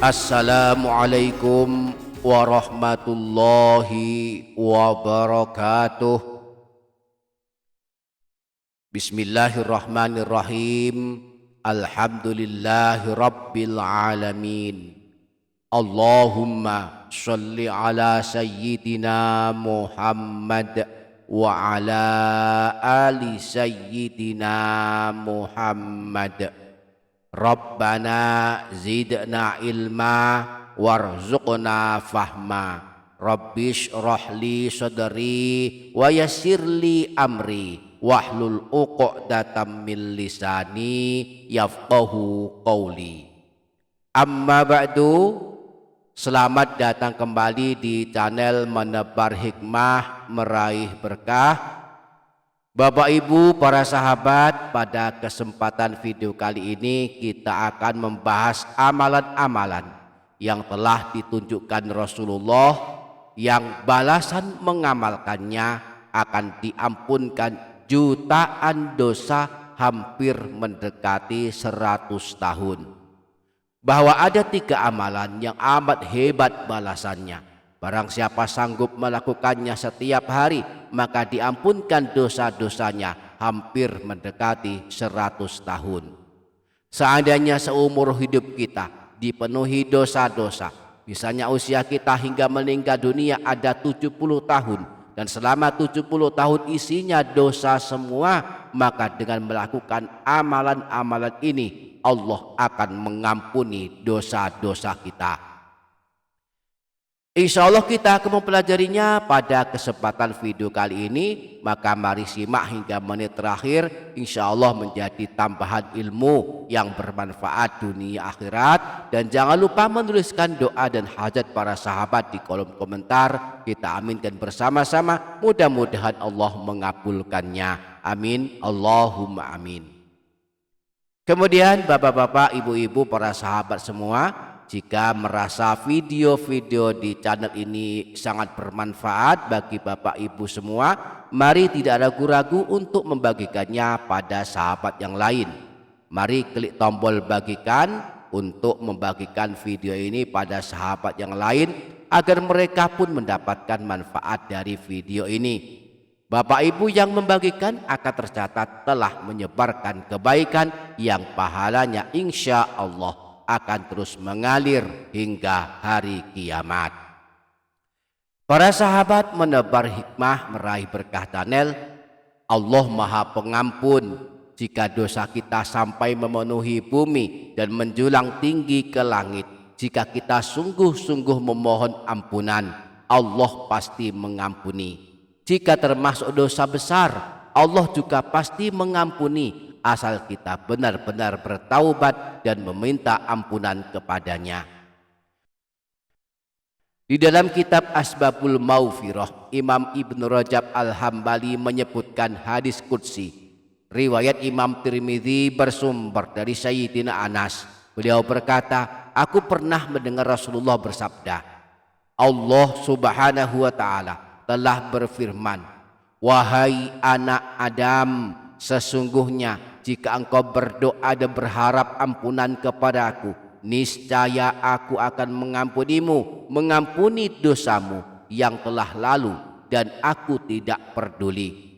Assalamualaikum warahmatullahi wabarakatuh. Bismillahirrahmanirrahim. Alhamdulillahi rabbil alamin. Allahumma sholli ala sayyidina Muhammad wa ala ali sayyidina Muhammad. Rabbana zidna ilma warzuqna fahma. Rabbish rohli sadri wa yassirli amri wahlul uqdatam min lisani yafqahu qawli. Amma ba'du. Selamat datang kembali di channel Menebar Hikmah Meraih Berkah. Bapak Ibu para sahabat, pada kesempatan video kali ini kita akan membahas amalan-amalan yang telah ditunjukkan Rasulullah yang balasan mengamalkannya akan diampunkan jutaan dosa hampir mendekati 100 tahun. Bahwa ada 3 amalan yang amat hebat balasannya. Barang siapa sanggup melakukannya setiap hari, maka diampunkan dosa-dosanya hampir mendekati 100 tahun. Seandainya seumur hidup kita dipenuhi dosa-dosa, misalnya usia kita hingga meninggal dunia ada 70 tahun, dan selama 70 tahun isinya dosa semua, maka dengan melakukan amalan-amalan ini Allah akan mengampuni dosa-dosa kita. Insya Allah kita akan mempelajarinya pada kesempatan video kali ini. Maka mari simak hingga menit terakhir. Insya Allah menjadi tambahan ilmu yang bermanfaat dunia akhirat. Dan jangan lupa menuliskan doa dan hajat para sahabat di kolom komentar. Kita aminkan bersama-sama. Mudah-mudahan Allah mengabulkannya. Amin. Allahumma amin. Kemudian bapak-bapak, ibu-ibu, para sahabat semua, jika merasa video-video di channel ini sangat bermanfaat bagi Bapak Ibu semua, mari tidak ragu-ragu untuk membagikannya pada sahabat yang lain. Mari klik tombol bagikan untuk membagikan video ini pada sahabat yang lain agar mereka pun mendapatkan manfaat dari video ini. Bapak Ibu yang membagikan akan tercatat telah menyebarkan kebaikan yang pahalanya insya Allah akan terus mengalir hingga hari kiamat. Para sahabat Menebar Hikmah Meraih Berkah channel, Allah Maha Pengampun. Jika dosa kita sampai memenuhi bumi dan menjulang tinggi ke langit, jika kita sungguh-sungguh memohon ampunan, Allah pasti mengampuni. Jika termasuk dosa besar, Allah juga pasti mengampuni, asal kita benar-benar bertaubat dan meminta ampunan kepadanya. Di dalam kitab Asbabul Maufirah, Imam Ibn Rajab Al-Hambali menyebutkan hadis qudsi. Riwayat Imam Tirmidzi bersumber dari Sayyidina Anas. Beliau berkata, aku pernah mendengar Rasulullah bersabda, Allah Subhanahu wa ta'ala telah berfirman, wahai anak Adam, sesungguhnya jika engkau berdoa dan berharap ampunan kepadaku, niscaya aku akan mengampunimu, mengampuni dosamu yang telah lalu, dan aku tidak peduli.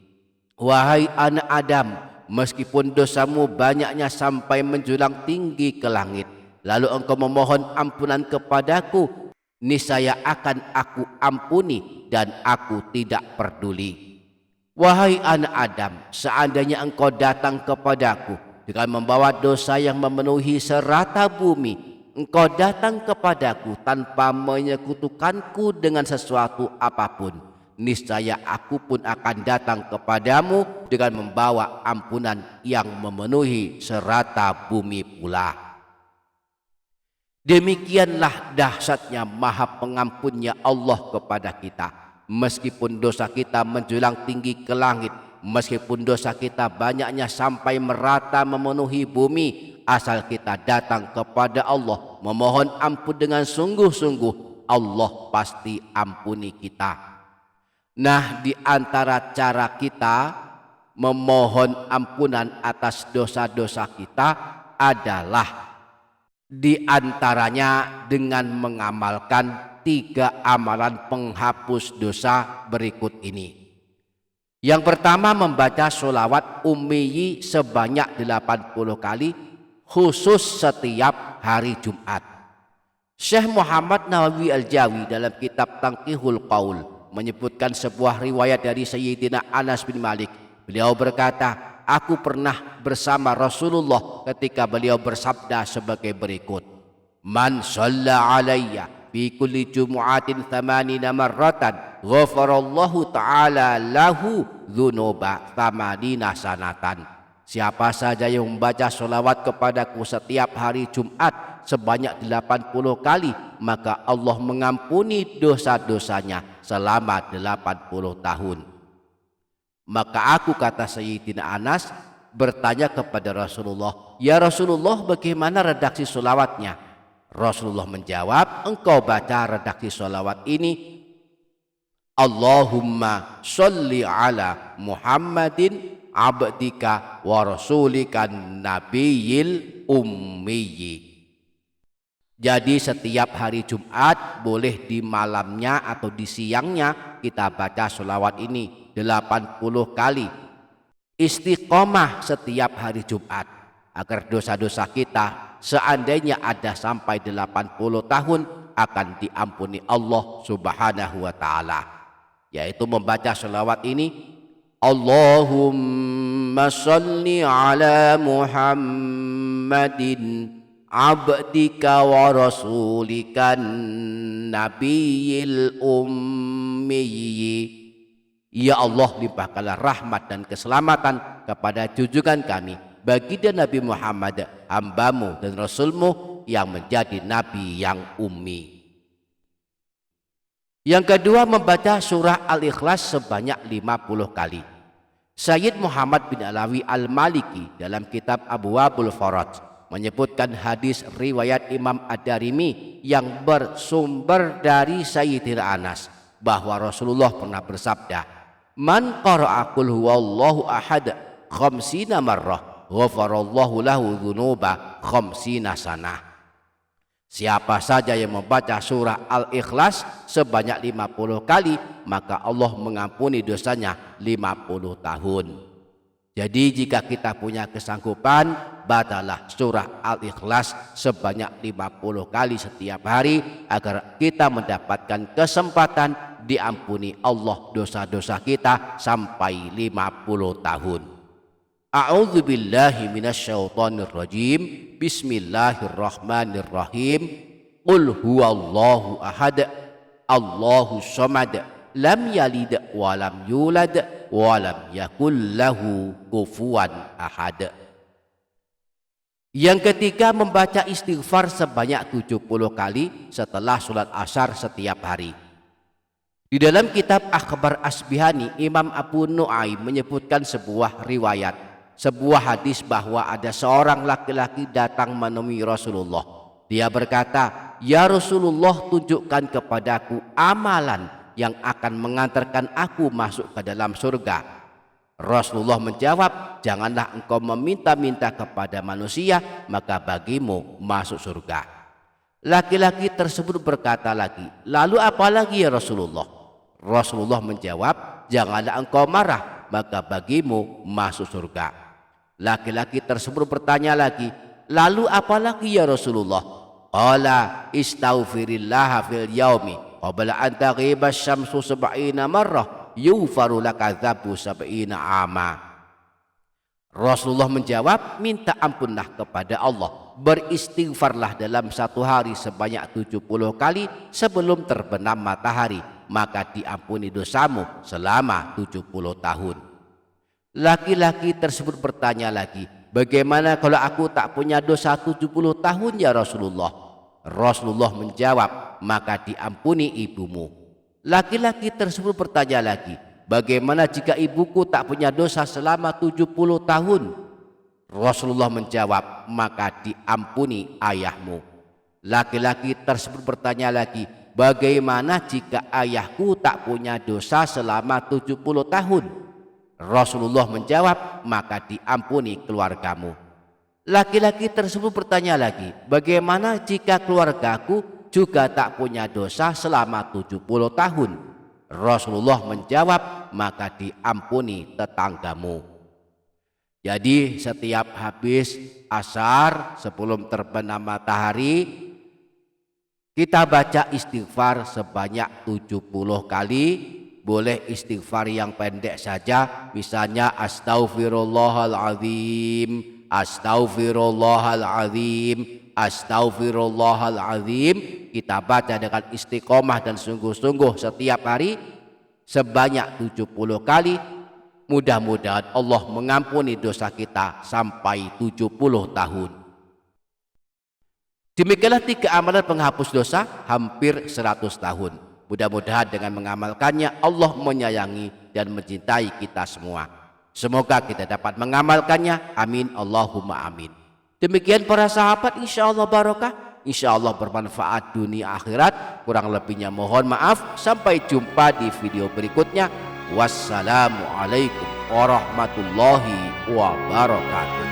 Wahai anak Adam, meskipun dosamu banyaknya sampai menjulang tinggi ke langit, lalu engkau memohon ampunan kepadaku, niscaya akan aku ampuni dan aku tidak peduli. Wahai anak Adam, seandainya engkau datang kepadaku dengan membawa dosa yang memenuhi serata bumi, engkau datang kepadaku tanpa menyekutukanku dengan sesuatu apapun, niscaya aku pun akan datang kepadamu dengan membawa ampunan yang memenuhi serata bumi pula. Demikianlah dahsyatnya Maha Pengampunnya Allah kepada kita. Meskipun dosa kita menjulang tinggi ke langit, meskipun dosa kita banyaknya sampai merata memenuhi bumi, asal kita datang kepada Allah memohon ampun dengan sungguh-sungguh, Allah pasti ampuni kita. Nah, di antara cara kita memohon ampunan atas dosa-dosa kita adalah Di antaranya dengan mengamalkan 3 amalan penghapus dosa berikut ini. Yang pertama, membaca sholawat ummiyi sebanyak 80 kali khusus setiap hari Jumat. Syekh Muhammad Nawawi Al-Jawi dalam kitab Tanqihul Qaul menyebutkan sebuah riwayat dari Sayyidina Anas bin Malik. Beliau berkata, aku pernah bersama Rasulullah ketika beliau bersabda sebagai berikut, man shalla alayya fi kulli jumu'atin 80 marratan ghafarallahu ta'ala lahu dzunuba 80 sanatan. Siapa saja yang membaca sholawat kepadaku setiap hari Jumat sebanyak 80 kali, maka Allah mengampuni dosa-dosanya selama 80 tahun. Maka aku, kata Sayyidina Anas, bertanya kepada Rasulullah, ya Rasulullah, bagaimana redaksi sholawatnya? Rasulullah menjawab, engkau baca redaksi sholawat ini, Allahumma sholli ala Muhammadin abdika wa rasulika nabiyil ummiyi. Jadi setiap hari Jumat, boleh di malamnya atau di siangnya, kita baca sholawat ini 80 kali. Istiqomah setiap hari Jumat agar dosa-dosa kita seandainya ada sampai 80 tahun akan diampuni Allah Subhanahu wa ta'ala, yaitu membaca sholawat ini, Allahumma sholli ala Muhammadin abdika wa rasulika nabiyil ummiyi. Ya Allah, limpahkanlah rahmat dan keselamatan kepada junjungan kami, baginda Nabi Muhammad, hambamu dan rasulmu yang menjadi nabi yang ummi. Yang kedua, membaca surah Al-Ikhlas sebanyak 50 kali. Sayyid Muhammad bin Alawi Al-Maliki dalam kitab Abwabul Faraj menyebutkan hadis riwayat Imam Ad-Darimi yang bersumber dari Sayyidina Anas bahwa Rasulullah pernah bersabda, man qara'a qul huwallahu ahad 50 marrah ghafarallahu lahu dzunuba 50 sanah. Siapa saja yang membaca surah Al-Ikhlas sebanyak 50 kali, maka Allah mengampuni dosanya 50 tahun. Jadi jika kita punya kesanggupan, bacalah surah Al-Ikhlas sebanyak 50 kali setiap hari agar kita mendapatkan kesempatan diampuni Allah dosa-dosa kita sampai 50 tahun. A'udzu billahi minasyaitonir rajim. Bismillahirrahmanirrahim. Qul huwallahu ahad, Allahus samad, lam yalid wa lam yulad wa lam yakul lahu kufuwan ahad. Yang ketiga, membaca istighfar sebanyak 70 kali setelah sholat asar setiap hari. Di dalam kitab Akhbar Asbihani, Imam Abu Nu'aim menyebutkan sebuah riwayat, sebuah hadis bahwa ada seorang laki-laki datang menemui Rasulullah. Dia berkata, ya Rasulullah, tunjukkan kepadaku amalan yang akan mengantarkan aku masuk ke dalam surga. Rasulullah menjawab, janganlah engkau meminta-minta kepada manusia, maka bagimu masuk surga. Laki-laki tersebut berkata lagi, lalu apa lagi ya Rasulullah? Rasulullah menjawab, janganlah engkau marah, maka bagimu masuk surga. Laki-laki tersebut bertanya lagi, lalu apa lagi ya Rasulullah? Qala istaghfirillah fil yaumi qabla an taghiba asy-syamsu 70 marrah yughfaru laka dzabu 70 ama. Rasulullah menjawab, minta ampunlah kepada Allah, beristighfarlah dalam satu hari sebanyak 70 kali sebelum terbenam matahari, maka diampuni dosamu selama 70 tahun. Laki-laki tersebut bertanya lagi, bagaimana kalau aku tak punya dosa 70 tahun ya Rasulullah? Rasulullah menjawab, maka diampuni ibumu. Laki-laki tersebut bertanya lagi, bagaimana jika ibuku tak punya dosa selama 70 tahun? Rasulullah menjawab, maka diampuni ayahmu. Laki-laki tersebut bertanya lagi, bagaimana jika ayahku tak punya dosa selama 70 tahun? Rasulullah menjawab, maka diampuni keluargamu. Laki-laki tersebut bertanya lagi, bagaimana jika keluargaku juga tak punya dosa selama 70 tahun? Rasulullah menjawab, maka diampuni tetanggamu. Jadi setiap habis asar sebelum terbenam matahari, kita baca istighfar sebanyak 70 kali. Boleh istighfar yang pendek saja, misalnya astaghfirullahaladzim, astaghfirullahaladzim, astaghfirullahaladzim. Kita baca dengan istiqomah dan sungguh-sungguh setiap hari sebanyak 70 kali. Mudah-mudahan Allah mengampuni dosa kita sampai 70 tahun. Demikianlah 3 amalan penghapus dosa hampir 100 tahun. Mudah-mudahan dengan mengamalkannya Allah menyayangi dan mencintai kita semua. Semoga kita dapat mengamalkannya. Amin Allahumma amin. Demikian para sahabat, insya Allah barokah, insya Allah bermanfaat dunia akhirat. Kurang lebihnya mohon maaf. Sampai jumpa di video berikutnya. Wassalamualaikum warahmatullahi wabarakatuh.